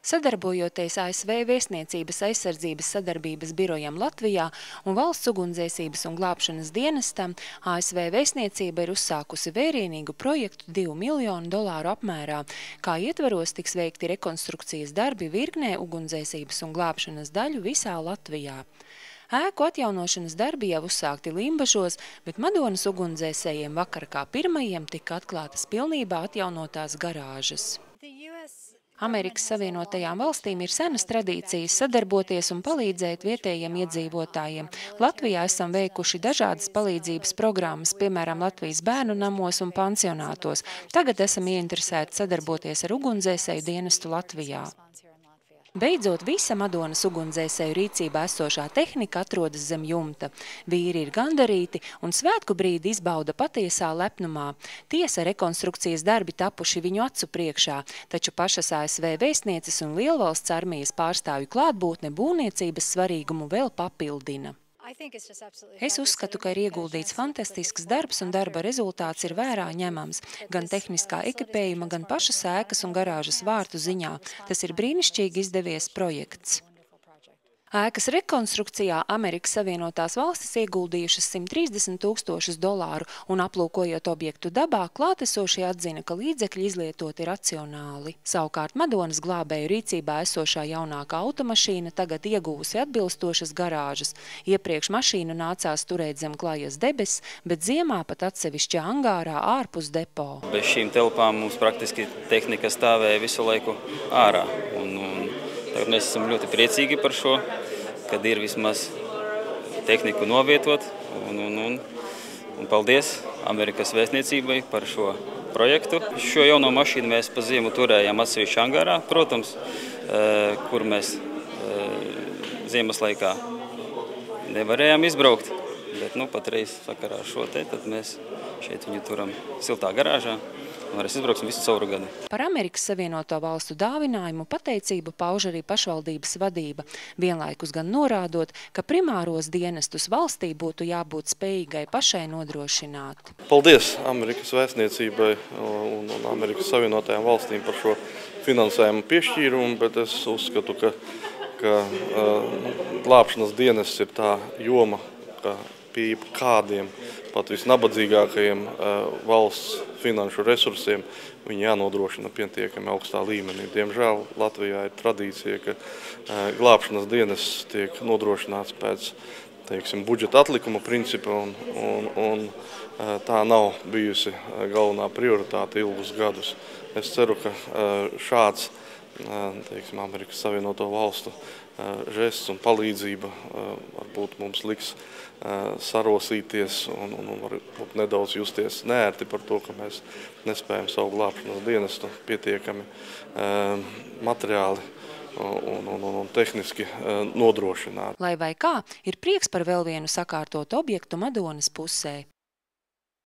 Sadarbojoties ASV Vēstniecības aizsardzības sadarbības birojam Latvijā un Valsts ugunsdzēsības un glābšanas dienestam, ASV Vēstniecība ir uzsākusi vērienīgu projektu $2 miljonu apmērā, kā ietvaros tiks veikti rekonstrukcijas darbi virknē ugunsdzēsības un glābšanas daļu visā Latvijā. Ēku atjaunošanas darbi jau uzsākti Limbažos, bet Madonas ugunsdzēsējiem vakar kā pirmajiem tika atklātas pilnībā atjaunotās garāžas. Amerikas Savienotajām valstīm ir senas tradīcijas sadarboties un palīdzēt vietējiem iedzīvotājiem. Latvijā esam veikuši dažādas palīdzības programmas, piemēram, Latvijas bērnu namos un pansionātos. Tagad esam ieinteresēti sadarboties ar ugunsdzēsēju dienestu Latvijā. Beidzot, visa Madonas ugunsdzēsēju rīcībā esošā tehnika atrodas zem jumta. Vīri ir gandarīti un svētku brīdi izbauda patiesā lepnumā. Tiesa, rekonstrukcijas darbi tapuši viņu acu priekšā, taču pašas ASV vēstnieces un lielvalsts armijas pārstāvju klātbūtne būvniecības svarīgumu vēl papildina. Es uzskatu, ka ir ieguldīts fantastisks darbs un darba rezultāts ir vērā ņemams, gan tehniskā ekipējuma, gan pašas ēkas un garāžas vārtu ziņā. Tas ir brīnišķīgi izdevies projekts. Ēkas rekonstrukcijā Amerikas Savienotās valstis ieguldījušas $130,000 un aplūkojot objektu dabā, klātesošie atzina, ka līdzekļi izlietoti racionāli. Savukārt Madonas glābēju rīcībā esošā jaunākā automašīna tagad ieguvusi atbilstošas garāžas. Iepriekš mašīnu nācās turēt zem klajas debesis, bet ziemā pat atsevišķā angārā ārpus depo. Bez šīm telpām mums praktiski tehnika stāvēja visu laiku ārā. Tagad mēs esam ļoti priecīgi par šo, kad ir vismaz tehniku novietot. Un paldies Amerikas Vēstniecībai par šo projektu. Šo jauno mašīnu mēs pa ziemu turējām atsevišķi angārā, protams, kur mēs ziemas laikā nevarējām izbraukt. Bet patreiz sakarā ar šo tad mēs šeit viņu turam siltā garāžā. Varēs izbrauksim visu cauru gadu. Par Amerikas Savienoto valstu dāvinājumu pateicību pauž arī pašvaldības vadība, vienlaikus gan norādot, ka primāros dienestus valstī būtu jābūt spējīgai pašai nodrošināt. Paldies Amerikas Vēstniecībai un Amerikas Savienotajām valstīm par šo finansējumu piešķīrumu, bet es uzskatu, ka glābšanas dienests ir tā joma, ka pie kādiem pat visnabadzīgākajiem valsts finanšu resursiem viņi jānodrošina pietiekami augstā līmenī. Diemžēl Latvijā ir tradīcija, ka glābšanas dienests tiek nodrošināts pēc, budžeta atlikuma principa, un tā nav bijusi galvenā prioritāte ilgus gadus. Es ceru, ka šāds Amerikas Savienoto valstu žests un palīdzība varbūt mums liks sarosīties un varbūt nedaudz justies neērti par to, ka mēs nespējam savu glābšanas dienestu pietiekami materiāli un tehniski nodrošināt. Lai vai kā, ir prieks par vēl vienu sakārtotu objektu Madonas pusē.